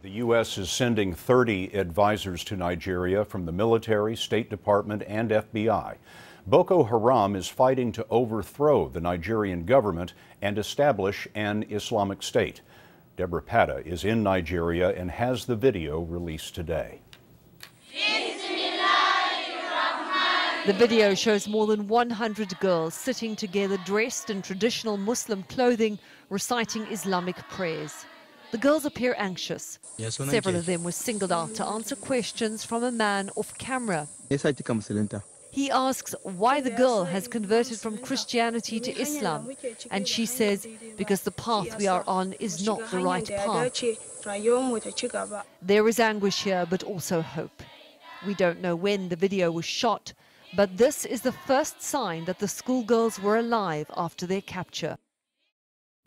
The U.S. is sending 30 advisors to Nigeria from the military, State Department, and FBI. Boko Haram is fighting to overthrow the Nigerian government and establish an Islamic State. Debora Patta is in Nigeria and has the video released today. The video shows more than 100 girls sitting together dressed in traditional Muslim clothing, reciting Islamic prayers. The girls appear anxious. Several of them were singled out to answer questions from a man off camera. He asks why the girl has converted from Christianity to Islam, and she says because the path we are on is not the right path. There is anguish here, but also hope. We don't know when the video was shot, but this is the first sign that the schoolgirls were alive after their capture.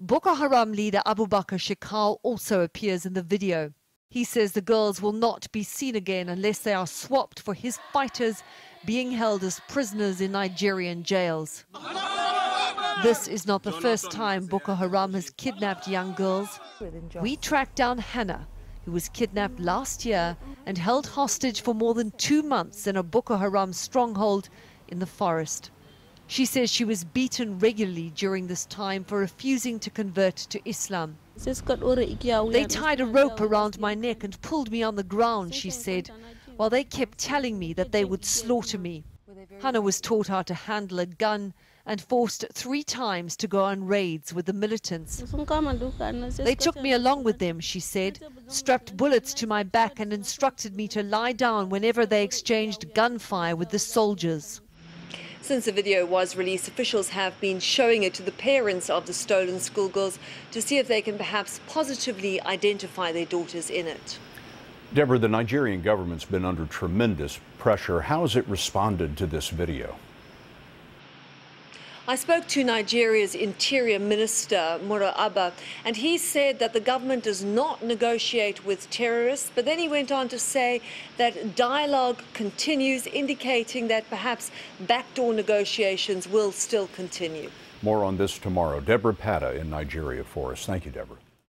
Boko Haram leader Abu Bakr Shekau also appears in the video. He says the girls will not be seen again unless they are swapped for his fighters being held as prisoners in Nigerian jails. This is not the first time Boko Haram has kidnapped young girls. We tracked down Hannah, who was kidnapped last year and held hostage for more than 2 months in a Boko Haram stronghold in the forest. She says she was beaten regularly during this time for refusing to convert to Islam. They tied a rope around my neck and pulled me on the ground, she said, while they kept telling me that they would slaughter me. Hannah was taught how to handle a gun and forced 3 times to go on raids with the militants. They took me along with them, she said, strapped bullets to my back and instructed me to lie down whenever they exchanged gunfire with the soldiers. Since the video was released, officials have been showing it to the parents of the stolen schoolgirls to see if they can perhaps positively identify their daughters in it. Debora, the Nigerian government's been under tremendous pressure. How has it responded to this video? I spoke to Nigeria's Interior Minister, Mura Abba, and he said that the government does not negotiate with terrorists, but then he went on to say that dialogue continues, indicating that perhaps backdoor negotiations will still continue. More on this tomorrow. Debora Patta in Nigeria for us. Thank you, Debora.